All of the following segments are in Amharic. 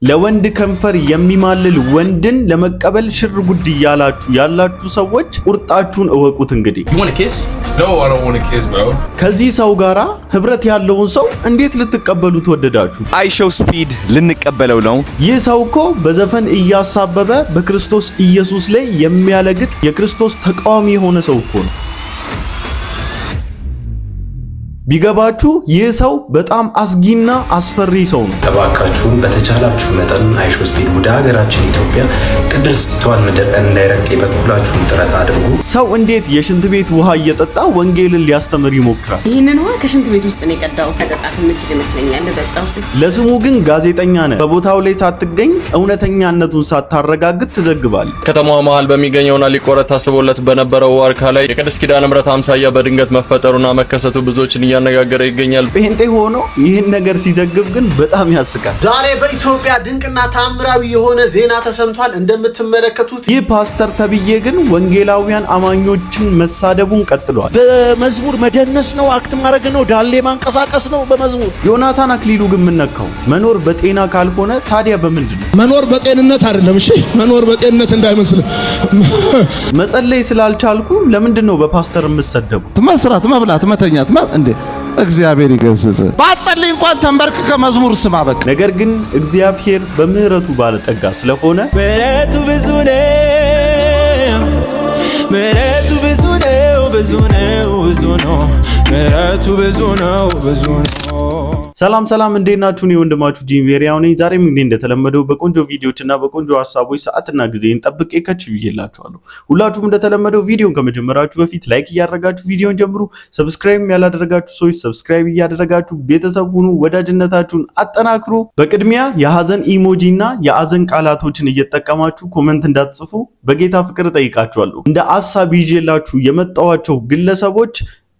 ለወንድ ከንፈር የሚማልል ወንድን ለመቀበል ሽር ጉድ ያላችሁ ሰዎች ቁርጣችሁን እወቁት። እንግዲህ ከዚህ ሰው ጋራ ህብረት ያለውን ሰው እንዴት ልትቀበሉ ተወደዳችሁ? አይሾው ስፒድ ልንቀበለው ነው። ይህ ሰው እኮ በዘፈን እያሳበበ በክርስቶስ ኢየሱስ ላይ የሚያለግጥ የክርስቶስ ተቃዋሚ የሆነ ሰው እኮ ነው። ቢገባችሁ ይህ ሰው በጣም አስጊና አስፈሪ ሰው ነው። ተባካችሁን በተቻላችሁ መጠን አይሾው ስፒድ ወደ ሀገራችን ኢትዮጵያ ቅድስቷን ምድር እንዳይረግጥ የበኩላችሁን ጥረት አድርጉ። ሰው እንዴት የሽንት ቤት ውሃ እየጠጣ ወንጌልን ሊያስተምር ይሞክራል? ይህንን ውሃ ከሽንት ቤት ውስጥ ነው የቀዳው። ከጠጣት ምችል ይመስለኛል ለጠጣው። ለስሙ ግን ጋዜጠኛ ነህ። በቦታው ላይ ሳትገኝ እውነተኛነቱን ሳታረጋግጥ ትዘግባለህ። ከተማዋ መሃል በሚገኘውና ሊቆረጥ ታስቦለት በነበረው ዋርካ ላይ የቅድስት ኪዳነ ምሕረት አምሳያ በድንገት መፈጠሩና መከሰቱ ብዙዎችን ያነጋገረ ይገኛል። ጴንጤ ሆኖ ይህን ነገር ሲዘግብ ግን በጣም ያስቃል። ዛሬ በኢትዮጵያ ድንቅና ታምራዊ የሆነ ዜና ተሰምቷል። እንደምትመለከቱት ይህ ፓስተር ተብዬ ግን ወንጌላውያን አማኞችን መሳደቡን ቀጥሏል። በመዝሙር መደነስ ነው፣ አክት ማድረግ ነው፣ ዳሌ ማንቀሳቀስ ነው በመዝሙር። ዮናታን አክሊሉ ግን ምን ነካው? መኖር በጤና ካልሆነ ታዲያ በምንድን ነው? መኖር በጤንነት አይደለም። እሺ መኖር በጤንነት እንዳይመስል። መጸለይ ስላልቻልኩ ለምንድን ነው በፓስተር የምሰደቡ? መስራት፣ መብላት፣ መተኛት እንዴ እግዚአብሔር ይገስጽ። ባጸልይ እንኳን ተንበርክከ መዝሙር ስማ በቃ። ነገር ግን እግዚአብሔር በምህረቱ ባለጠጋ ስለሆነ ምህረቱ ብዙ ነው፣ ምህረቱ ብዙ ነው፣ ብዙ ነው፣ ብዙ ነው፣ ምህረቱ ብዙ ነው፣ ብዙ ነው። ሰላም እንዴት ናችሁ? እኔ ወንድማችሁ ጂም ቬሪያው ነኝ። ዛሬም እንግዲህ እንደተለመደው በቆንጆ ቪዲዮዎችና በቆንጆ ሐሳቦች ሰዓትና ጊዜን ጠብቄ ከች ብዬላችኋለሁ። ሁላችሁም እንደተለመደው ቪዲዮን ከመጀመራችሁ በፊት ላይክ እያደረጋችሁ ቪዲዮን ጀምሩ። ሰብስክራይብ ያላደረጋችሁ ሰዎች ሰብስክራይብ እያደረጋችሁ ቤተሰብ ሁኑ፣ ወዳጅነታችሁን አጠናክሩ። በቅድሚያ የሐዘን ኢሞጂና የሐዘን ቃላቶችን እየተጠቀማችሁ ኮሜንት እንዳትጽፉ በጌታ ፍቅር ጠይቃችኋለሁ። እንደ ሐሳብ ይዤላችሁ የመጣዋቸው ግለሰቦች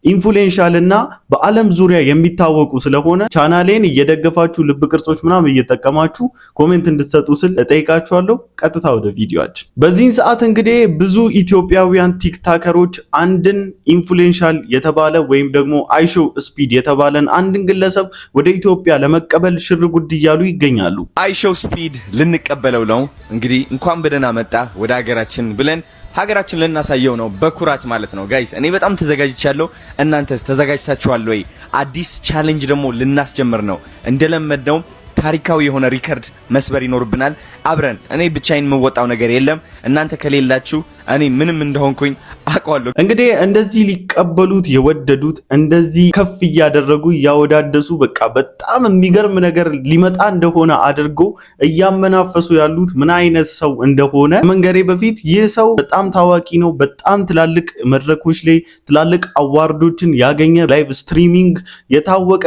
ኢንፍሉዌንሻል እና በዓለም ዙሪያ የሚታወቁ ስለሆነ ቻናሌን እየደገፋችሁ ልብ ቅርጾች ምናምን እየተጠቀማችሁ ኮሜንት እንድትሰጡ ስል እጠይቃችኋለሁ። ቀጥታ ወደ ቪዲዮአችን። በዚህን ሰዓት እንግዲህ ብዙ ኢትዮጵያውያን ቲክታከሮች አንድን ኢንፍሉዌንሻል የተባለ ወይም ደግሞ አይሾው ስፒድ የተባለን አንድን ግለሰብ ወደ ኢትዮጵያ ለመቀበል ሽር ጉድ እያሉ ይገኛሉ። አይሾው ስፒድ ልንቀበለው ነው። እንግዲህ እንኳን በደህና መጣ ወደ ሀገራችን ብለን ሀገራችን ልናሳየው ነው በኩራት ማለት ነው። ጋይስ እኔ በጣም ተዘጋጅቻለሁ። እናንተስ ተዘጋጅታችኋል ወይ? አዲስ ቻሌንጅ ደግሞ ልናስጀምር ነው። እንደለመድነው ታሪካዊ የሆነ ሪከርድ መስበር ይኖርብናል። አብረን እኔ ብቻዬን የምወጣው ነገር የለም። እናንተ ከሌላችሁ እኔ ምንም እንደሆንኩኝ አውቃለሁ። እንግዲህ እንደዚህ ሊቀበሉት የወደዱት እንደዚህ ከፍ እያደረጉ እያወዳደሱ በቃ በጣም የሚገርም ነገር ሊመጣ እንደሆነ አድርጎ እያመናፈሱ ያሉት ምን አይነት ሰው እንደሆነ መንገሬ በፊት ይህ ሰው በጣም ታዋቂ ነው። በጣም ትላልቅ መድረኮች ላይ ትላልቅ አዋርዶችን ያገኘ ላይቭ ስትሪሚንግ የታወቀ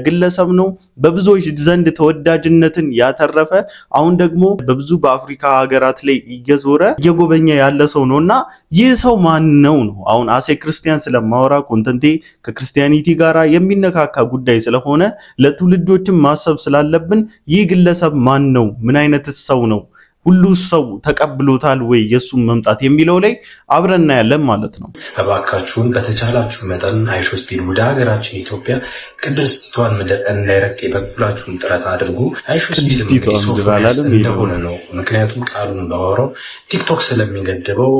ግለሰብ ነው። በብዙዎች ዘንድ ተወዳጅነትን ያተረፈ አሁን ደግሞ በብዙ በአፍሪካ ሀገራት ላይ እየዞረ እየጎበኘ ያለ ሰው ነውና ይህ ሰው ማን ነው? አሁን አሴ ክርስቲያን ስለማወራ ኮንተንቴ ከክርስቲያኒቲ ጋራ የሚነካካ ጉዳይ ስለሆነ ለትውልዶችም ማሰብ ስላለብን ይህ ግለሰብ ማን ነው? ምን አይነት ሰው ነው? ሁሉ ሰው ተቀብሎታል ወይ የሱን መምጣት የሚለው ላይ አብረና ያለን ማለት ነው። ተባካችሁን በተቻላችሁ መጠን አይሾው ስፒድ ወደ ሀገራችን ኢትዮጵያ ቅድስቷን ምድር እንዳይረግጥ የበኩላችሁን ጥረት አድርጉ። አይሾው ስፒድ እንደሆነ ነው። ምክንያቱም ቃሉን ባወራው ቲክቶክ ስለሚገድበው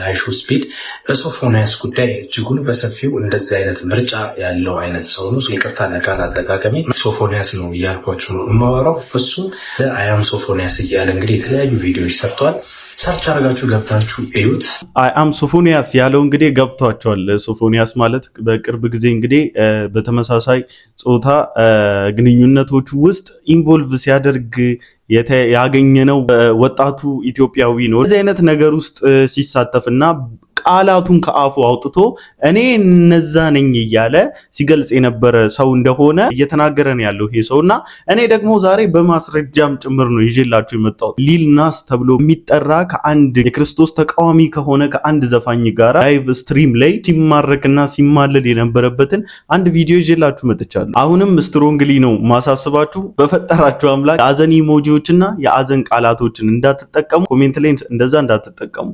አይሾው ስፒድ በሶፎንያስ ጉዳይ እጅጉን በሰፊው እንደዚህ አይነት ምርጫ ያለው አይነት ሰው ነው። ይቅርታ ለቃል አጠቃቀሜ ሶፎንያስ ነው እያልኳችሁ ነው የማወራው። እሱ አያም ሶፎንያስ እያለ እንግዲህ የተለያዩ ቪዲዮዎች ሰርቷል። ሰርች አድርጋችሁ ገብታችሁ እዩት። አያም ሶፎንያስ ያለው እንግዲህ ገብቷቸዋል። ሶፎንያስ ማለት በቅርብ ጊዜ እንግዲህ በተመሳሳይ ጾታ ግንኙነቶች ውስጥ ኢንቮልቭ ሲያደርግ ያገኘነው ወጣቱ ኢትዮጵያዊ ነው። እዚህ አይነት ነገር ውስጥ ሲሳተፍና ቃላቱን ከአፉ አውጥቶ እኔ እነዛ ነኝ እያለ ሲገልጽ የነበረ ሰው እንደሆነ እየተናገረን ያለው ይሄ ሰውና እኔ ደግሞ ዛሬ በማስረጃም ጭምር ነው ይዤላችሁ የመጣሁት። ሊል ናስ ተብሎ የሚጠራ ከአንድ የክርስቶስ ተቃዋሚ ከሆነ ከአንድ ዘፋኝ ጋር ላይቭ ስትሪም ላይ ሲማረክና ሲማለል የነበረበትን አንድ ቪዲዮ ይዤላችሁ መጥቻለሁ። አሁንም ስትሮንግሊ ነው ማሳስባችሁ፣ በፈጠራችሁ አምላክ የአዘን ኢሞጂዎችና የአዘን ቃላቶችን እንዳትጠቀሙ። ኮሜንት ላይ እንደዛ እንዳትጠቀሙ።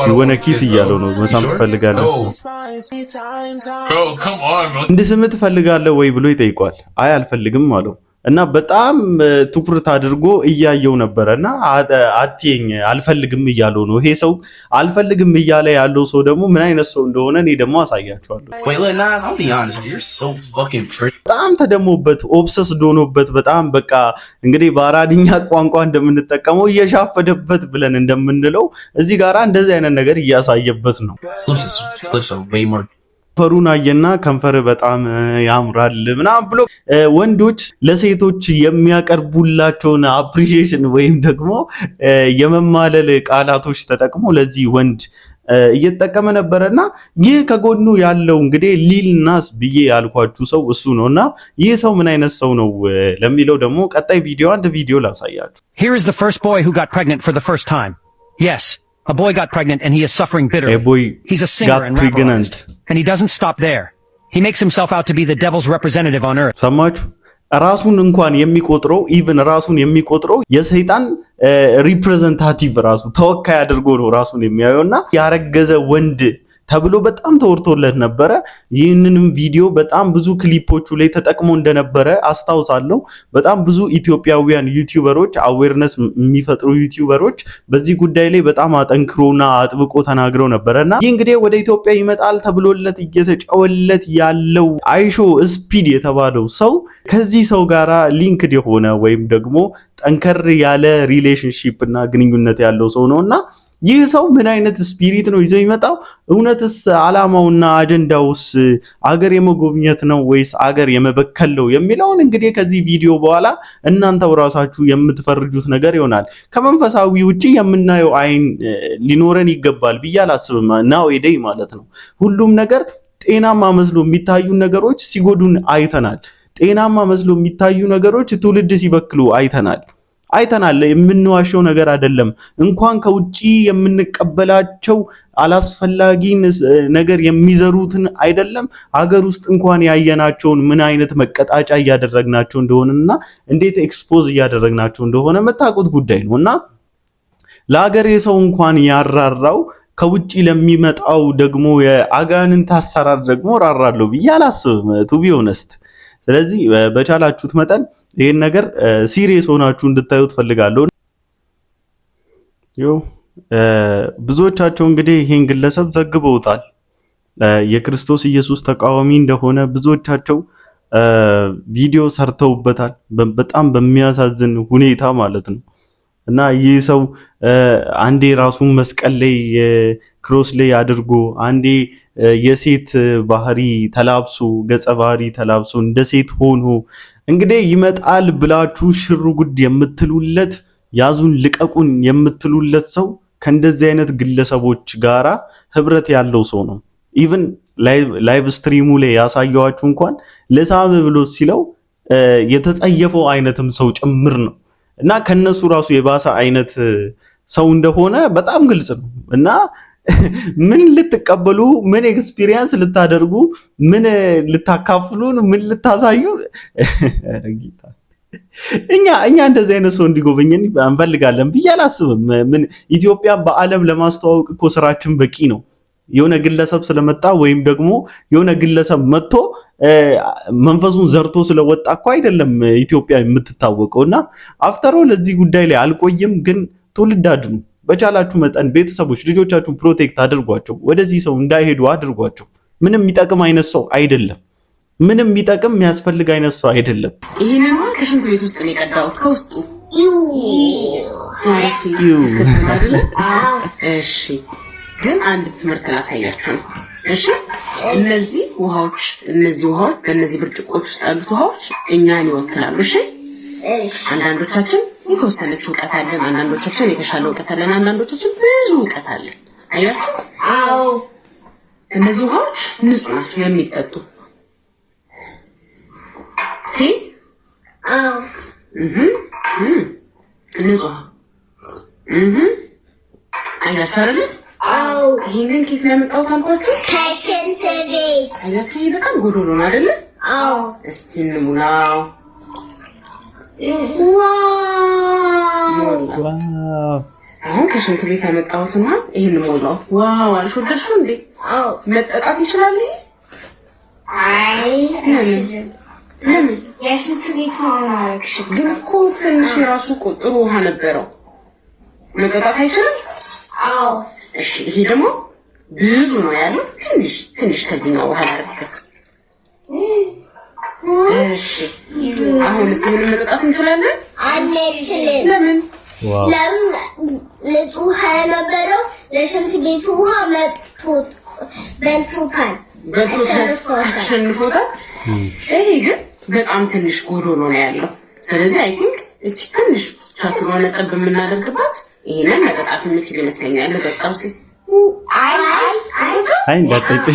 የሆነ ኪስ እያለው ነው መሳም ትፈልጋለህ? እንድስምህ ትፈልጋለህ ወይ ብሎ ይጠይቋል። አይ አልፈልግም አለው። እና በጣም ትኩረት አድርጎ እያየው ነበርና አትየኝ አልፈልግም እያለው ነው። ይሄ ሰው አልፈልግም እያለ ያለው ሰው ደግሞ ምን አይነት ሰው እንደሆነ እኔ ደግሞ አሳያችኋለሁ። በጣም ተደሞበት ኦብሰስ ዶኖበት በጣም በቃ እንግዲህ በአራድኛ ቋንቋ እንደምንጠቀመው እየሻፈደበት ብለን እንደምንለው እዚህ ጋራ እንደዚህ አይነት ነገር እያሳየበት ነው። ከንፈሩን አየና ከንፈር በጣም ያምራል ምናምን ብሎ ወንዶች ለሴቶች የሚያቀርቡላቸውን አፕሪሺዬሽን ወይም ደግሞ የመማለል ቃላቶች ተጠቅሞ ለዚህ ወንድ እየተጠቀመ ነበርና ይህ ከጎኑ ያለው እንግዲህ ሊል ናስ ብዬ ያልኳችሁ ሰው እሱ ነውና ይህ ሰው ምን አይነት ሰው ነው ለሚለው ደግሞ ቀጣይ አንድ ቪዲዮ ላሳያችሁ። Here is the first boy who got pregnant for the first time. Yes, a boy got pregnant and he is suffering bitterly. He's a singer and rapper artist, and he doesn't stop there. He makes himself out to be the devil's representative on earth. ሰማችሁ? ራሱን እንኳን የሚቆጥረው ኢቭን ራሱን የሚቆጥረው የሰይጣን ሪፕሬዘንታቲቭ ራሱ ተወካይ አድርጎ ነው ራሱን የሚያየውና ያረገዘ ወንድ ተብሎ በጣም ተወርቶለት ነበረ። ይህንንም ቪዲዮ በጣም ብዙ ክሊፖቹ ላይ ተጠቅሞ እንደነበረ አስታውሳለሁ። በጣም ብዙ ኢትዮጵያውያን ዩቲዩበሮች አዌርነስ የሚፈጥሩ ዩቲዩበሮች በዚህ ጉዳይ ላይ በጣም አጠንክሮና አጥብቆ ተናግረው ነበረና ይህ እንግዲህ ወደ ኢትዮጵያ ይመጣል ተብሎለት እየተጫወለት ያለው አይሾ ስፒድ የተባለው ሰው ከዚህ ሰው ጋራ ሊንክድ የሆነ ወይም ደግሞ ጠንከር ያለ ሪሌሽንሺፕ እና ግንኙነት ያለው ሰው ነውና ይህ ሰው ምን አይነት ስፒሪት ነው ይዞ ይመጣው? እውነትስ አላማውና አጀንዳውስ አገር የመጎብኘት ነው ወይስ አገር የመበከል ነው የሚለውን እንግዲህ ከዚህ ቪዲዮ በኋላ እናንተው ራሳችሁ የምትፈርጁት ነገር ይሆናል። ከመንፈሳዊ ውጪ የምናየው አይን ሊኖረን ይገባል ብዬ አላስብም። ናው ኤዴይ ማለት ነው። ሁሉም ነገር ጤናማ መስሎ የሚታዩ ነገሮች ሲጎዱን አይተናል። ጤናማ መስሎ የሚታዩ ነገሮች ትውልድ ሲበክሉ አይተናል። የምንዋሸው ነገር አይደለም። እንኳን ከውጪ የምንቀበላቸው አላስፈላጊ ነገር የሚዘሩትን አይደለም ሀገር ውስጥ እንኳን ያየናቸውን ምን አይነት መቀጣጫ እያደረግናቸው እንደሆነና እንዴት ኤክስፖዝ እያደረግናቸው እንደሆነ መታቆት ጉዳይ ነውና ለሀገር የሰው እንኳን ያራራው ከውጪ ለሚመጣው ደግሞ የአጋንንት አሰራር ደግሞ ራራለው ብዬ አላስብም ቱ ቢ ኦነስት። ስለዚህ በቻላችሁት መጠን ይሄን ነገር ሲሪየስ ሆናችሁ እንድታዩት ፈልጋለሁ። ብዙዎቻቸው እንግዲህ ይሄን ግለሰብ ዘግበውታል። የክርስቶስ ኢየሱስ ተቃዋሚ እንደሆነ ብዙዎቻቸው ቪዲዮ ሰርተውበታል። በጣም በሚያሳዝን ሁኔታ ማለት ነው። እና ይህ ሰው አንዴ ራሱን መስቀል ላይ ክሮስ ላይ አድርጎ አንዴ የሴት ባህሪ ተላብሶ ገጸ ባህሪ ተላብሶ እንደ ሴት ሆኖ እንግዲህ ይመጣል ብላችሁ ሽሩ ጉድ የምትሉለት ያዙን ልቀቁን የምትሉለት ሰው ከእንደዚህ አይነት ግለሰቦች ጋራ ህብረት ያለው ሰው ነው። ኢቭን ላይቭ ስትሪሙ ላይ ያሳየዋችሁ እንኳን ለሳም ብሎ ሲለው የተጸየፈው አይነትም ሰው ጭምር ነው እና ከነሱ ራሱ የባሰ አይነት ሰው እንደሆነ በጣም ግልጽ ነው። እና ምን ልትቀበሉ ምን ኤክስፒሪየንስ ልታደርጉ ምን ልታካፍሉን ምን ልታሳዩ እኛ እንደዚህ አይነት ሰው እንዲጎበኘን እንፈልጋለን ብዬ አላስብም። ምን ኢትዮጵያ በዓለም ለማስተዋወቅ እኮ ስራችን በቂ ነው። የሆነ ግለሰብ ስለመጣ ወይም ደግሞ የሆነ ግለሰብ መጥቶ መንፈሱን ዘርቶ ስለወጣ እኮ አይደለም ኢትዮጵያ የምትታወቀውና አፍተር ኦል ለዚህ ጉዳይ ላይ አልቆይም። ግን ትውልድ አድኑ። በቻላችሁ መጠን ቤተሰቦች ልጆቻችሁን ፕሮቴክት አድርጓቸው። ወደዚህ ሰው እንዳይሄዱ አድርጓቸው። ምንም የሚጠቅም አይነት ሰው አይደለም። ምንም የሚጠቅም የሚያስፈልግ አይነት ሰው አይደለም። ይሄንን ከሽንት ቤት ውስጥ ነው የቀዳሁት ከውስጡ። እሺ ግን አንድ ትምህርት ላሳያችሁ ነው። እሺ እነዚህ ውሃዎች በእነዚህ ብርጭቆች ውስጥ ያሉት ውሃዎች እኛን ይወክላሉ። እሺ አንዳንዶቻችን የተወሰነች እውቀት አለን፣ አንዳንዶቻችን የተሻለ እውቀት አለን፣ አንዳንዶቻችን ብዙ እውቀት አለን። አያችሁ? አዎ። እነዚህ ውሃዎች ንጹህ ናቸው የሚጠጡ። አዎ። ንጹህ አያችሁ አይደል? አዎ። ይሄንን ከየት ነው ያመጣሁት አልኳችሁ? ከሽንት ቤት። አያችሁ? ይሄ በጣም ጎዶሎ ነው አይደል? አዎ። እስቲ እንሙላው። ዋው! አሁን ከሽንት ቤት ያመጣሁትና ይሄን ሞላው። ዋው! አልወደድሽው እንዴ? አዎ። መጠጣት ይችላል? አይ የሽንት ቤት ነው ማረክሽ ግን እኮ ትንሽ የራሱ ጥሩ ውሃ ነበረው መጠጣት አይችልም። አዎ እሺ ይሄ ደግሞ ብዙ ነው ያለው ትንሽ ከዚህኛው ውሃ አድርገት። እሺ አሁን ምን መጠጣት እንችላለን? አንችልም። ለምን? ንጹህ ውሃ ነበረው ለሽንት ቤቱ ውሃ በልቶታል። ይሄ ግን በጣም ትንሽ ጎዶሎ ነው ያለው። ስለዚህ አይ ቲንክ እቺ ትንሽ ስለሆነ ጠብ የምናደርግባት ይሄንን መጠጣት የምችል ይመስለኛል። ለጠጣው ሲል አይ እንዳጠጪ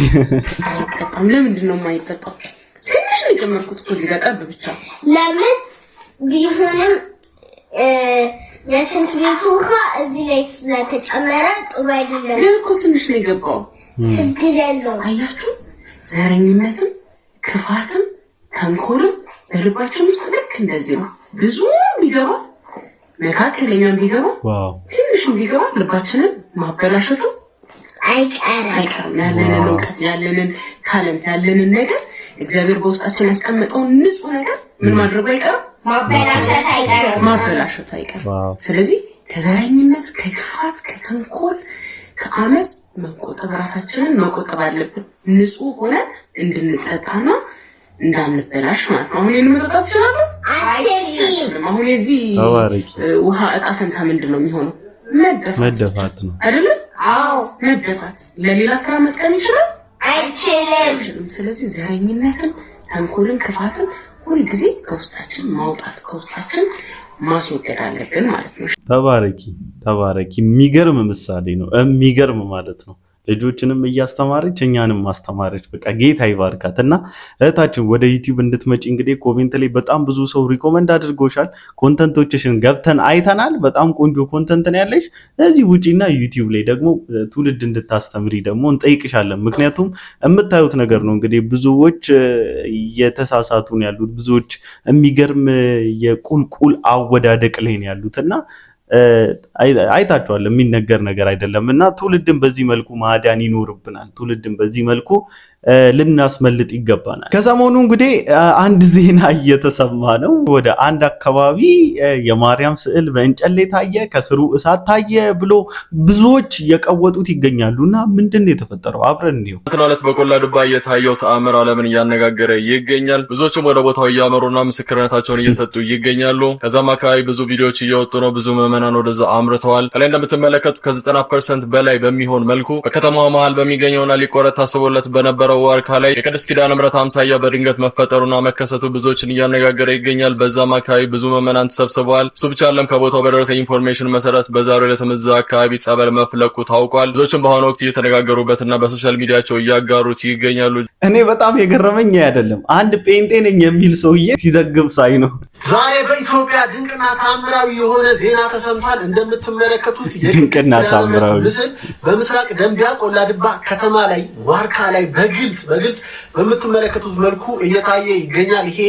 አይጠጣም። ለምንድን ነው የማይጠጣው? ትንሽ ነው የጨመርኩት እዚህ ጋር ጠብ ብቻ። ለምን ቢሆንም የሽንት ቤቱ ውሃ እዚህ ላይ ስለተጨመረ ጥሩ አይደለም። ግን እኮ ትንሽ ነው የገባው። ችግር የለውም። አያችሁ ዘረኝነትም ክፋትም ተንኮልም በልባችን ውስጥ ልክ እንደዚህ ነው። ብዙ ቢገባ መካከለኛም ቢገባ ትንሽም ቢገባ ልባችንን ማበላሸቱ አይቀርም። ያለንን እውቀት ያለንን ታለንት ያለንን ነገር እግዚአብሔር በውስጣችን ያስቀመጠውን ንጹህ ነገር ምን ማድረጉ አይቀርም ማበላሸቱ አይቀርም። ስለዚህ ከዘረኝነት ከክፋት ከተንኮል ከአመፅ መቆጠብ ራሳችንን መቆጠብ አለብን። ንጹህ ሆነ እንድንጠጣና እንዳንበላሽ ማለት ነው። አሁን ይሄን መጠጣት ይችላል አይችልም። አሁን የዚህ ውሃ እጣ ፈንታ ምንድነው የሚሆነው? መደፋት ነው አይደል? አዎ መደፋት። ለሌላ ስራ መጥቀም ይችላል አይችልም። ስለዚህ ዘረኝነትን ተንኮልን ክፋትን ሁሉ ጊዜ ከውስጣችን ማውጣት ከውስጣችን ማስወገድ አለብን ማለት ነው። ተባረኪ የሚገርም ምሳሌ ነው። የሚገርም ማለት ነው። ልጆችንም እያስተማረች እኛንም ማስተማረች። በቃ ጌታ ይባርካት። እና እህታችን ወደ ዩቲዩብ እንድትመጪ እንግዲህ ኮሜንት ላይ በጣም ብዙ ሰው ሪኮመንድ አድርጎሻል። ኮንተንቶችሽን ገብተን አይተናል። በጣም ቆንጆ ኮንተንት ነው ያለሽ። እዚህ ውጪና ዩቲዩብ ላይ ደግሞ ትውልድ እንድታስተምሪ ደግሞ እንጠይቅሻለን። ምክንያቱም የምታዩት ነገር ነው እንግዲህ ብዙዎች የተሳሳቱ ነው ያሉት፣ ብዙዎች የሚገርም የቁልቁል አወዳደቅ ላይ ነው ያሉትና አይታችኋል። የሚነገር ነገር አይደለም እና ትውልድን በዚህ መልኩ ማዳን ይኖርብናል። ትውልድን በዚህ መልኩ ልናስመልጥ ይገባናል። ከሰሞኑ እንግዲህ አንድ ዜና እየተሰማ ነው። ወደ አንድ አካባቢ የማርያም ስዕል በእንጨት ላይ ታየ፣ ከስሩ እሳት ታየ ብሎ ብዙዎች እየቀወጡት ይገኛሉና ምንድነው የተፈጠረው? አብረን ነው ትናንት በቆላ ድባ የታየው ተአምር ዓለምን እያነጋገረ ይገኛል። ብዙዎችም ወደ ቦታው እያመሩና ምስክርነታቸውን እየሰጡ ይገኛሉ። ከዛም አካባቢ ብዙ ቪዲዮዎች እየወጡ ነው። ብዙ ምዕመናን ወደዛ አምርተዋል። ከላይ እንደምትመለከቱ ከ90% በላይ በሚሆን መልኩ በከተማዋ መሃል በሚገኘውና ሊቆረጥ ታስቦለት በነበረው ዋርካ ላይ የቅድስት ኪዳነ ምሕረት አምሳያ በድንገት መፈጠሩና መከሰቱ ብዙዎችን እያነጋገረ ይገኛል። በዛም አካባቢ ብዙ ምዕመናን ተሰብስበዋል። እሱ ብቻ አይደለም። ከቦታው በደረሰ ኢንፎርሜሽን መሰረት በዛሬው ዕለት እዛ አካባቢ ጸበል መፍለቁ ታውቋል። ብዙዎችም በአሁኑ ወቅት እየተነጋገሩበትና በሶሻል ሚዲያቸው እያጋሩት ይገኛሉ። እኔ በጣም የገረመኝ አይደለም አንድ ጴንጤ ነኝ የሚል ሰውዬ ሲዘግብ ሳይ ነው። ዛሬ በኢትዮጵያ ድንቅና ታምራዊ የሆነ ዜና ተሰምቷል። እንደምትመለከቱት ድንቅና ታምራዊ ምስል በምስራቅ ደንቢያ ቆላ ድባ ከተማ ላይ ዋርካ ላይ በግልጽ በምትመለከቱት መልኩ እየታየ ይገኛል። ይሄ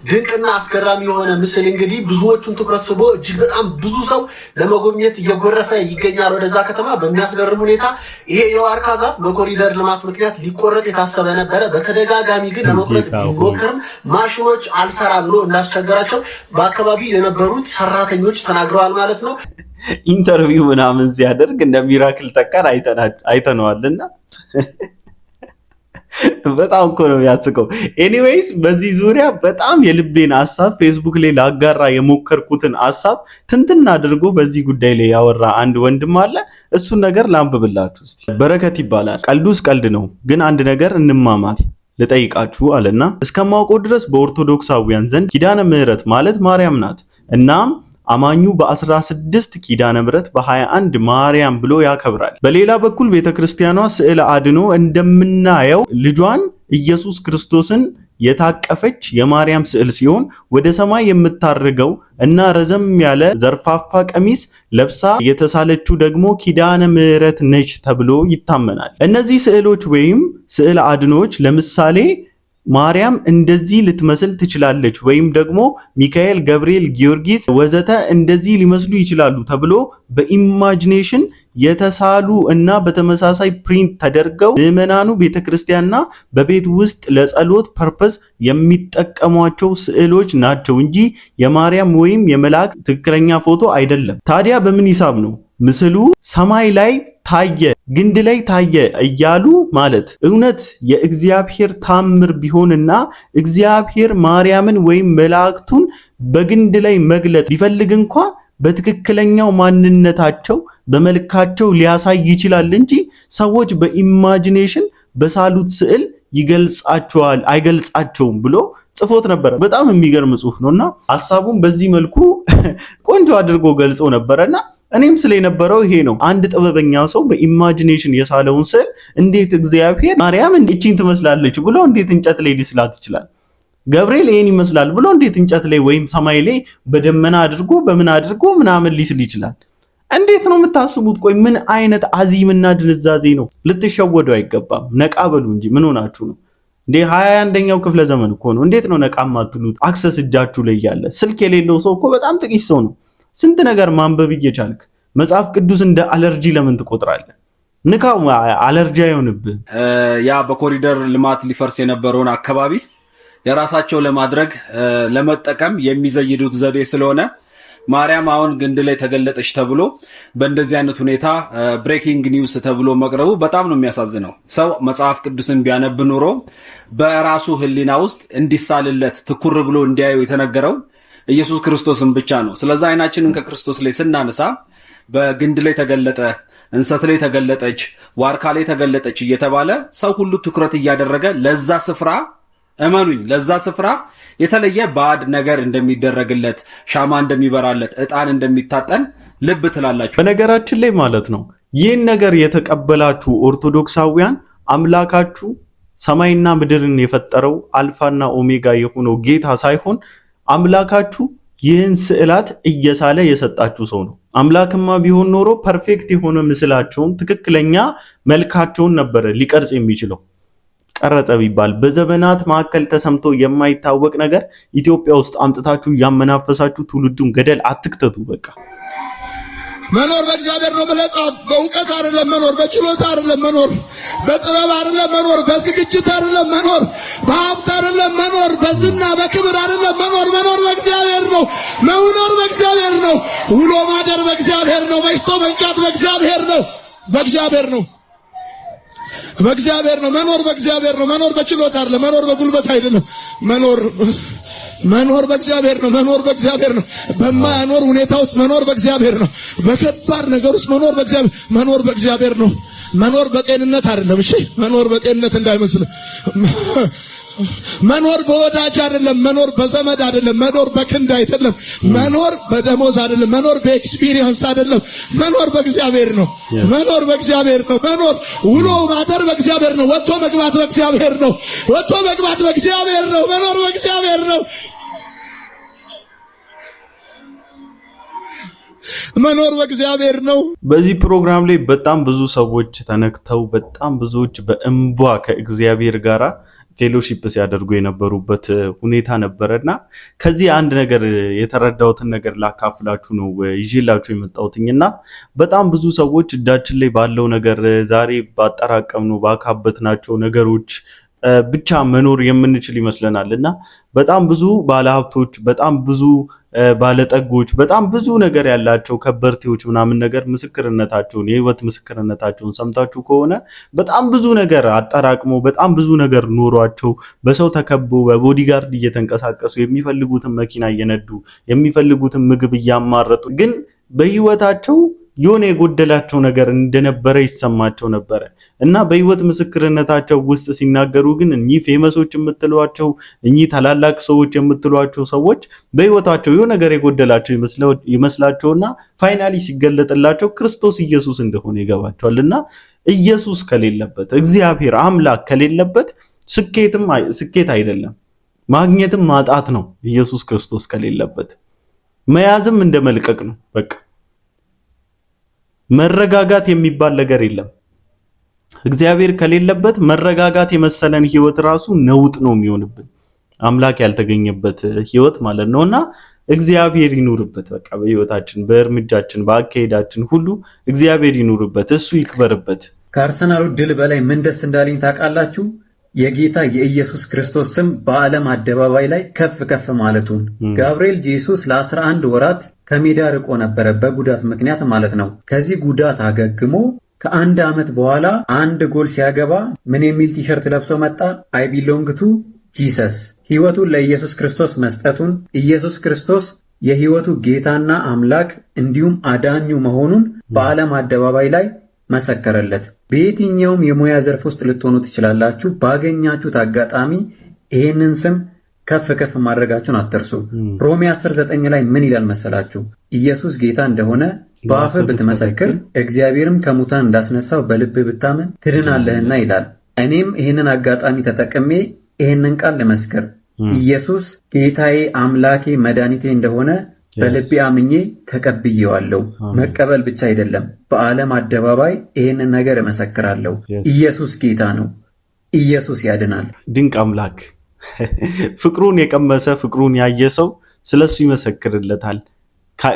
ድንቅና አስገራሚ የሆነ ምስል እንግዲህ ብዙዎቹን ትኩረት ስቦ እጅግ በጣም ብዙ ሰው ለመጎብኘት እየጎረፈ ይገኛል ወደዛ ከተማ። በሚያስገርም ሁኔታ ይሄ የዋርካ ዛፍ በኮሪደር ልማት ምክንያት ሊቆረጥ የታሰበ ነበረ። በተደጋጋሚ ግን ለመቁረጥ ቢሞክርም ማሽኖች አልሰራ ብሎ እንዳስቸገራቸው በአካባቢ የነበሩት ሰራተኞች ተናግረዋል ማለት ነው። ኢንተርቪው ምናምን ሲያደርግ እንደ ሚራክል ተካን አይተነዋልና በጣም እኮ ነው ያስቀው። ኤኒዌይስ በዚህ ዙሪያ በጣም የልቤን ሐሳብ ፌስቡክ ላይ ላጋራ የሞከርኩትን ሐሳብ ትንትን አድርጎ በዚህ ጉዳይ ላይ ያወራ አንድ ወንድም አለ። እሱን ነገር ላንብብላችሁ እስቲ። በረከት ይባላል። ቀልዱስ ቀልድ ነው፣ ግን አንድ ነገር እንማማር ልጠይቃችሁ አለና እስከማውቀው ድረስ በኦርቶዶክሳውያን ዘንድ ኪዳነ ምሕረት ማለት ማርያም ናት። እናም አማኙ በ16 ኪዳነ ምሕረት በ21 ማርያም ብሎ ያከብራል። በሌላ በኩል ቤተክርስቲያኗ ስዕለ አድኖ እንደምናየው ልጇን ኢየሱስ ክርስቶስን የታቀፈች የማርያም ስዕል ሲሆን ወደ ሰማይ የምታርገው እና ረዘም ያለ ዘርፋፋ ቀሚስ ለብሳ የተሳለችው ደግሞ ኪዳነ ምሕረት ነች ተብሎ ይታመናል። እነዚህ ስዕሎች ወይም ስዕለ አድኖች ለምሳሌ ማርያም እንደዚህ ልትመስል ትችላለች ወይም ደግሞ ሚካኤል፣ ገብርኤል፣ ጊዮርጊስ ወዘተ እንደዚህ ሊመስሉ ይችላሉ ተብሎ በኢማጂኔሽን የተሳሉ እና በተመሳሳይ ፕሪንት ተደርገው ምዕመናኑ ቤተክርስቲያንና በቤት ውስጥ ለጸሎት ፐርፐስ የሚጠቀሟቸው ስዕሎች ናቸው እንጂ የማርያም ወይም የመልአክ ትክክለኛ ፎቶ አይደለም። ታዲያ በምን ሂሳብ ነው ምስሉ ሰማይ ላይ ታየ ግንድ ላይ ታየ እያሉ ማለት? እውነት የእግዚአብሔር ታምር ቢሆንና እግዚአብሔር ማርያምን ወይም መላእክቱን በግንድ ላይ መግለጥ ቢፈልግ እንኳን በትክክለኛው ማንነታቸው በመልካቸው ሊያሳይ ይችላል እንጂ ሰዎች በኢማጂኔሽን በሳሉት ስዕል ይገልጻቸዋል አይገልጻቸውም ብሎ ጽፎት ነበር። በጣም የሚገርም ጽሁፍ ነውና ሐሳቡን በዚህ መልኩ ቆንጆ አድርጎ ገልጾ ነበርና እኔም ስለነበረው ይሄ ነው። አንድ ጥበበኛ ሰው በኢማጂኔሽን የሳለውን ስዕል እንዴት እግዚአብሔር ማርያምን እቺን ትመስላለች ብሎ እንዴት እንጨት ላይ ሊስላት ይችላል? ገብርኤል ይሄን ይመስላል ብሎ እንዴት እንጨት ላይ ወይም ሰማይ ላይ በደመና አድርጎ በምን አድርጎ ምናምን ሊስል ይችላል? እንዴት ነው የምታስቡት? ቆይ ምን አይነት አዚምና ድንዛዜ ነው? ልትሸወዱ አይገባም። ነቃ በሉ እንጂ ምን ሆናችሁ ነው እንዴ? 21ኛው ክፍለ ዘመን እኮ ነው። እንዴት ነው ነቃ ማትሉት? አክሰስ እጃችሁ ላይ ያለ ስልክ የሌለው ሰው እኮ በጣም ጥቂት ሰው ነው። ስንት ነገር ማንበብ እየቻልክ መጽሐፍ ቅዱስ እንደ አለርጂ ለምን ትቆጥራለህ? ንካው፣ አለርጂ አይሆንብህ። ያ በኮሪደር ልማት ሊፈርስ የነበረውን አካባቢ የራሳቸው ለማድረግ ለመጠቀም የሚዘይዱት ዘዴ ስለሆነ ማርያም አሁን ግንድ ላይ ተገለጠች ተብሎ በእንደዚህ አይነት ሁኔታ ብሬኪንግ ኒውስ ተብሎ መቅረቡ በጣም ነው የሚያሳዝነው። ሰው መጽሐፍ ቅዱስን ቢያነብ ኖሮ በራሱ ሕሊና ውስጥ እንዲሳልለት ትኩር ብሎ እንዲያዩ የተነገረው ኢየሱስ ክርስቶስን ብቻ ነው። ስለዚህ አይናችንን ከክርስቶስ ላይ ስናነሳ በግንድ ላይ ተገለጠ፣ እንሰት ላይ ተገለጠች፣ ዋርካ ላይ ተገለጠች እየተባለ ሰው ሁሉ ትኩረት እያደረገ ለዛ ስፍራ እመኑኝ፣ ለዛ ስፍራ የተለየ ባዕድ ነገር እንደሚደረግለት፣ ሻማ እንደሚበራለት፣ ዕጣን እንደሚታጠን ልብ ትላላችሁ። በነገራችን ላይ ማለት ነው ይህን ነገር የተቀበላችሁ ኦርቶዶክሳውያን አምላካችሁ ሰማይና ምድርን የፈጠረው አልፋና ኦሜጋ የሆነው ጌታ ሳይሆን አምላካችሁ ይህን ስዕላት እየሳለ የሰጣችሁ ሰው ነው። አምላክማ ቢሆን ኖሮ ፐርፌክት የሆነ ምስላቸውን ትክክለኛ መልካቸውን ነበረ ሊቀርጽ የሚችለው። ቀረጸ ቢባል በዘመናት መካከል ተሰምቶ የማይታወቅ ነገር ኢትዮጵያ ውስጥ አምጥታችሁ ያመናፈሳችሁ ትውልዱን ገደል አትክተቱ። በቃ መኖር በእግዚአብሔር ነው ብለህ ጻፍ። በእውቀት አይደለም መኖር፣ በችሎታ አይደለም መኖር፣ በጥበብ አይደለም መኖር፣ በዝግጅት አይደለም መኖር፣ በሀብት አይደለም መኖር፣ በዝና በክብር አይደለም መኖር። መኖር በእግዚአብሔር ነው። መኖር በእግዚአብሔር ነው። ውሎ ማደር በእግዚአብሔር ነው። መሽቶ መንቃት በእግዚአብሔር ነው። በእግዚአብሔር ነው። በእግዚአብሔር ነው። መኖር በእግዚአብሔር ነው። መኖር በችሎታ አይደለም። መኖር በጉልበት አይደለም። መኖር በእግዚአብሔር ነው። መኖር በእግዚአብሔር ነው። በማያኖር ሁኔታ ውስጥ መኖር በእግዚአብሔር ነው። በከባድ ነገር ውስጥ መኖር በእግዚአብሔር ነው። መኖር በጤንነት አይደለም። እሺ፣ መኖር በጤንነት እንዳይመስል። መኖር በወዳጅ አይደለም። መኖር በዘመድ አይደለም። መኖር በክንድ አይደለም። መኖር በደሞዝ አይደለም። መኖር በኤክስፒሪየንስ አይደለም። መኖር በእግዚአብሔር ነው። መኖር በእግዚአብሔር ነው። መኖር ውሎ ማደር በእግዚአብሔር ነው። ወጥቶ መግባት በእግዚአብሔር ነው። ወጥቶ መግባት በእግዚአብሔር ነው። መኖር በእግዚአብሔር ነው። መኖር በእግዚአብሔር ነው። በዚህ ፕሮግራም ላይ በጣም ብዙ ሰዎች ተነክተው በጣም ብዙዎች በእንባ ከእግዚአብሔር ጋራ ፌሎሺፕ ሲያደርጉ የነበሩበት ሁኔታ ነበረና ከዚህ አንድ ነገር የተረዳሁትን ነገር ላካፍላችሁ ነው ይዤላችሁ የመጣሁትኝና በጣም ብዙ ሰዎች እጃችን ላይ ባለው ነገር ዛሬ ባጠራቀምነው ባካበትናቸው ነገሮች ብቻ መኖር የምንችል ይመስለናልና በጣም ብዙ ባለሀብቶች፣ በጣም ብዙ ባለጠጎች፣ በጣም ብዙ ነገር ያላቸው ከበርቴዎች ምናምን ነገር ምስክርነታቸውን የህይወት ምስክርነታቸውን ሰምታችሁ ከሆነ በጣም ብዙ ነገር አጠራቅሞ በጣም ብዙ ነገር ኖሯቸው በሰው ተከቦ በቦዲጋርድ እየተንቀሳቀሱ የሚፈልጉትን መኪና እየነዱ የሚፈልጉትን ምግብ እያማረጡ ግን በህይወታቸው የሆነ የጎደላቸው ነገር እንደነበረ ይሰማቸው ነበረ እና በህይወት ምስክርነታቸው ውስጥ ሲናገሩ ግን እኚህ ፌመሶች የምትሏቸው እኚህ ታላላቅ ሰዎች የምትሏቸው ሰዎች በህይወታቸው የሆነ ነገር የጎደላቸው ይመስላቸውና ፋይናሊ ሲገለጥላቸው ክርስቶስ ኢየሱስ እንደሆነ ይገባቸዋልና ኢየሱስ ከሌለበት እግዚአብሔር አምላክ ከሌለበት ስኬት አይደለም፣ ማግኘትም ማጣት ነው። ኢየሱስ ክርስቶስ ከሌለበት መያዝም እንደመልቀቅ ነው። በቃ መረጋጋት የሚባል ነገር የለም። እግዚአብሔር ከሌለበት መረጋጋት የመሰለን ህይወት ራሱ ነውጥ ነው የሚሆንብን አምላክ ያልተገኘበት ህይወት ማለት ነውና እግዚአብሔር ይኑርበት በቃ በህይወታችን በእርምጃችን በአካሄዳችን ሁሉ እግዚአብሔር ይኑርበት እሱ ይክበርበት ከአርሰናሉ ድል በላይ ምን ደስ እንዳለኝ ታውቃላችሁ የጌታ የኢየሱስ ክርስቶስ ስም በዓለም አደባባይ ላይ ከፍ ከፍ ማለቱን ጋብርኤል ጄሱስ ለ11 ወራት ከሜዳ ርቆ ነበር በጉዳት ምክንያት ማለት ነው ከዚህ ጉዳት አገግሞ ከአንድ ዓመት በኋላ አንድ ጎል ሲያገባ ምን የሚል ቲሸርት ለብሶ መጣ አይ ቢሎንግ ቱ ጂሰስ ህይወቱን ለኢየሱስ ክርስቶስ መስጠቱን ኢየሱስ ክርስቶስ የህይወቱ ጌታና አምላክ እንዲሁም አዳኙ መሆኑን በዓለም አደባባይ ላይ መሰከረለት በየትኛውም የሙያ ዘርፍ ውስጥ ልትሆኑ ትችላላችሁ ባገኛችሁት አጋጣሚ ይሄንን ስም ከፍ ከፍ ማድረጋችሁን አትርሱ ሮሜ 10:9 ላይ ምን ይላል መሰላችሁ ኢየሱስ ጌታ እንደሆነ በአፍ ብትመሰክር እግዚአብሔርም ከሙታን እንዳስነሳው በልብ ብታምን ትድናለህና ይላል እኔም ይሄንን አጋጣሚ ተጠቅሜ ይሄንን ቃል ለመስከር ኢየሱስ ጌታዬ አምላኬ መድኃኒቴ እንደሆነ በልቤ አምኜ ተቀብዬዋለሁ መቀበል ብቻ አይደለም በዓለም አደባባይ ይሄንን ነገር እመሰክራለሁ ኢየሱስ ጌታ ነው ኢየሱስ ያድናል ድንቅ አምላክ ፍቅሩን የቀመሰ ፍቅሩን ያየ ሰው ስለሱ ይመሰክርለታል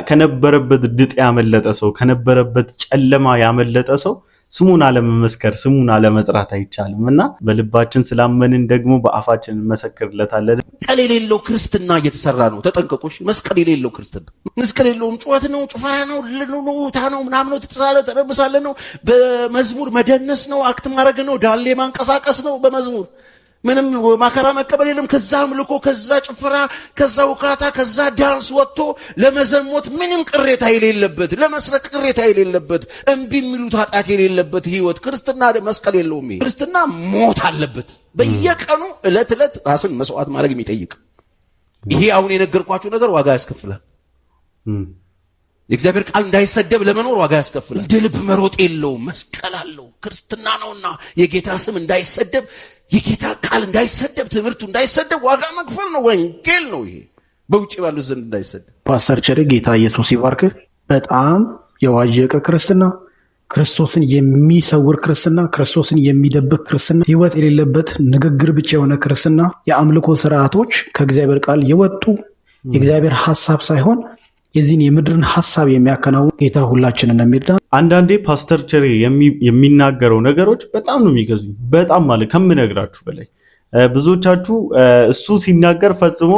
ከነበረበት ድጥ ያመለጠ ሰው ከነበረበት ጨለማ ያመለጠ ሰው ስሙን አለመመስከር ስሙን አለመጥራት አይቻልምና በልባችን ስላመንን ደግሞ በአፋችን እንመሰክርለታለን መስቀል የሌለው ክርስትና እየተሰራ ነው ተጠንቀቁሽ መስቀል የሌለው ክርስትና መስቀል የሌለው ጩኸት ነው ጩፈራ ነው ልኑታ ነው ምናምን ነው ተተሳለ ተረብሳለ ነው በመዝሙር መደነስ ነው አክት ማድረግ ነው ዳሌ ማንቀሳቀስ ነው በመዝሙር ምንም ማከራ መቀበል የለም ከዛ አምልኮ ከዛ ጭፈራ ከዛ ውካታ ከዛ ዳንስ ወጥቶ ለመዘሞት ምንም ቅሬታ የሌለበት ለመስረቅ ቅሬታ የሌለበት እንቢ የሚሉት ኃጢአት የሌለበት ህይወት ክርስትና መስቀል የለውም ክርስትና ሞት አለበት በየቀኑ እለት ራስን መስዋዕት ማድረግ የሚጠይቅ ይሄ አሁን የነገርኳችሁ ነገር ዋጋ ያስከፍላል የእግዚአብሔር ቃል እንዳይሰደብ ለመኖር ዋጋ ያስከፍላል ድልብ መሮጥ የለውም መስቀል አለው ክርስትና ነውና የጌታ ስም እንዳይሰደብ የጌታ ቃል እንዳይሰደብ ትምህርቱ እንዳይሰደብ ዋጋ መክፈል ነው ወንጌል ነው ይሄ በውጭ ባሉት ዘንድ እንዳይሰደብ ፓስተር ቸሬ ጌታ ኢየሱስ ይባርክ በጣም የዋጀቀ ክርስትና ክርስቶስን የሚሰውር ክርስትና ክርስቶስን የሚደብቅ ክርስትና ህይወት የሌለበት ንግግር ብቻ የሆነ ክርስትና የአምልኮ ስርዓቶች ከእግዚአብሔር ቃል የወጡ የእግዚአብሔር ሐሳብ ሳይሆን የዚህን የምድርን ሐሳብ የሚያከናውን ጌታ ሁላችንን የሚርዳ አንዳንዴ ፓስተር ቸሬ የሚናገረው ነገሮች በጣም ነው የሚገዙኝ በጣም ማለት ከምነግራችሁ በላይ ብዙዎቻችሁ እሱ ሲናገር ፈጽሞ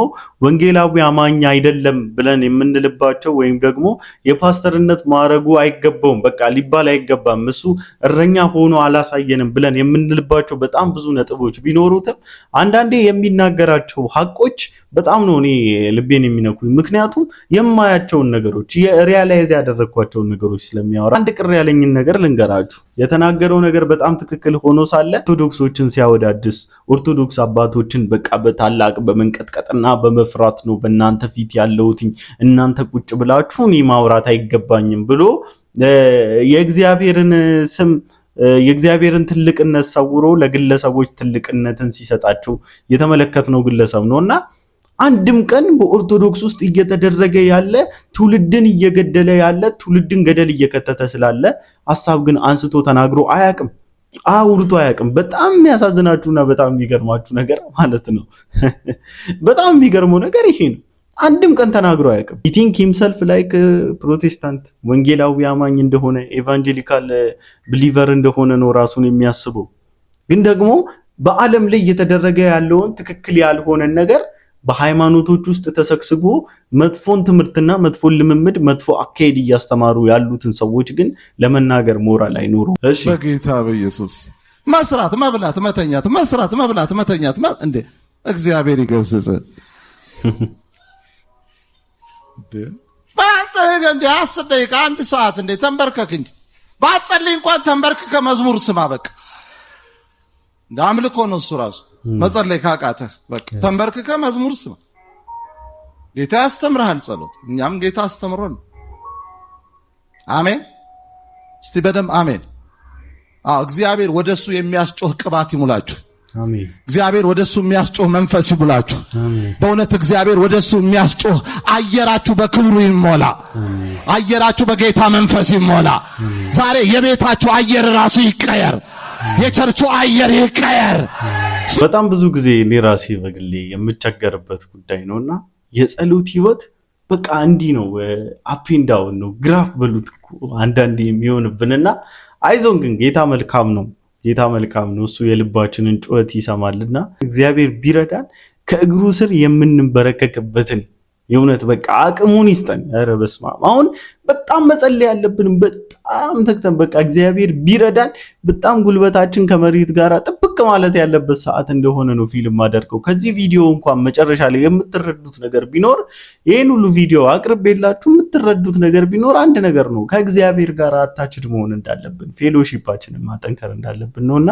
ወንጌላዊ አማኝ አይደለም ብለን የምንልባቸው ወይም ደግሞ የፓስተርነት ማዕረጉ አይገባውም በቃ ሊባል አይገባም እሱ እረኛ ሆኖ አላሳየንም ብለን የምንልባቸው በጣም ብዙ ነጥቦች ቢኖሩትም አንዳንዴ የሚናገራቸው ሐቆች በጣም ነው እኔ ልቤን የሚነኩኝ ምክንያቱም የማያቸውን ነገሮች የሪያላይዝ ያደረኳቸውን ነገሮች ስለሚያወራ አንድ ቅር ያለኝን ነገር ልንገራችሁ የተናገረው ነገር በጣም ትክክል ሆኖ ሳለ ኦርቶዶክሶችን ሲያወዳድስ ኦርቶዶክስ አባቶችን በቃ በታላቅ በመንቀጥቀጥና በመፍራት ነው በእናንተ ፊት ያለውትኝ እናንተ ቁጭ ብላችሁ እኔ ማውራት አይገባኝም ብሎ የእግዚአብሔርን ስም የእግዚአብሔርን ትልቅነት ሰውሮ ለግለሰቦች ትልቅነትን ሲሰጣቸው የተመለከትነው ግለሰብ ነውና አንድም ቀን በኦርቶዶክስ ውስጥ እየተደረገ ያለ ትውልድን እየገደለ ያለ ትውልድን ገደል እየከተተ ስላለ ሐሳብ ግን አንስቶ ተናግሮ አያቅም አውርቶ አያቅም በጣም የሚያሳዝናችሁና በጣም የሚገርማችሁ ነገር ማለት ነው በጣም የሚገርመው ነገር ይሄ ነው አንድም ቀን ተናግሮ አያቅም he think himself like ፕሮቴስታንት ወንጌላዊ አማኝ እንደሆነ ኤቫንጀሊካል ቢሊቨር እንደሆነ ነው ራሱን የሚያስበው ግን ደግሞ በዓለም ላይ እየተደረገ ያለውን ትክክል ያልሆነ ነገር በሃይማኖቶች ውስጥ ተሰክስጎ መጥፎን ትምህርትና መጥፎን ልምምድ መጥፎ አካሄድ እያስተማሩ ያሉትን ሰዎች ግን ለመናገር ሞራል አይኖርም እሺ በጌታ በኢየሱስ መስራት መብላት መተኛት መስራት መብላት መተኛት እንዴ እግዚአብሔር ይገስጽ ባንተ እንዴ 10 ደቂቃ አንድ ሰዓት እንዴ ተንበርከክ እንጂ ባጸልይ እንኳን ተንበርከክ ከመዝሙር ስማ በቃ እንዳምልኮ ነው እሱ ራሱ መጸለይ ካቃተ በቃ ተንበርከክ ከመዝሙር ስማ ጌታ ያስተምራል ጸሎት እኛም ጌታ አስተምሮን አሜን እስቲ በደም አሜን እግዚአብሔር ወደሱ የሚያስጮህ ቅባት ይሙላችሁ አሜን እግዚአብሔር ወደሱ የሚያስጮህ መንፈስ ይሙላችሁ አሜን በእውነት እግዚአብሔር ወደሱ የሚያስጮህ አየራችሁ በክብሩ ይሞላ አሜን አየራችሁ በጌታ መንፈስ ይሞላ ዛሬ የቤታችሁ አየር ራሱ ይቀየር የቸርቹ አየር ይቀየር። በጣም ብዙ ጊዜ እኔ ራሴ በግሌ የምቸገርበት ጉዳይ ነውና የጸሎት ህይወት በቃ እንዲህ ነው፣ አፕ ኤንድ ዳውን ነው፣ ግራፍ በሉት አንዳንዴ የሚሆንብንና አይዞን ግን ጌታ መልካም ነው። ጌታ መልካም ነው። እሱ የልባችንን ጩኸት ይሰማልና እግዚአብሔር ቢረዳን ከእግሩ ስር የምንበረከክበትን የእውነት በቃ አቅሙን ይስጠን። ኧረ በስመ አብ። አሁን በጣም መጸለይ ያለብን በጣም ተክተን በቃ እግዚአብሔር ቢረዳን በጣም ጉልበታችን ከመሬት ጋር ጥብቅ ማለት ያለበት ሰዓት እንደሆነ ነው ፊልም አደርገው። ከዚህ ቪዲዮ እንኳን መጨረሻ ላይ የምትረዱት ነገር ቢኖር ይሄን ሁሉ ቪዲዮ አቅርቤላችሁ የምትረዱት ነገር ቢኖር አንድ ነገር ነው፣ ከእግዚአብሔር ጋር አታችድ መሆን እንዳለብን፣ ፌሎሺፓችንን ማጠንከር እንዳለብን ነውና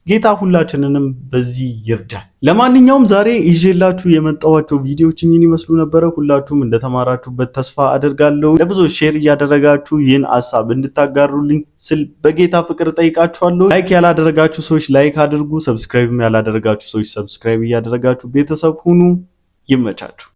ጌታ ሁላችንንም በዚህ ይርዳል። ለማንኛውም ዛሬ ይዤላችሁ የመጣኋቸው ቪዲዮዎች እኚህን ይመስሉ ነበረ። ሁላችሁም እንደተማራችሁበት ተስፋ አደርጋለሁ። ለብዙዎች ሼር እያደረጋችሁ ይህን ሐሳብ እንድታጋሩልኝ ስል በጌታ ፍቅር ጠይቃችኋለሁ። ላይክ ያላደረጋችሁ ሰዎች ላይክ አድርጉ፣ ሰብስክራይብ ያላደረጋችሁ ሰዎች ሰብስክራይብ እያደረጋችሁ ቤተሰብ ሁኑ። ይመቻችሁ።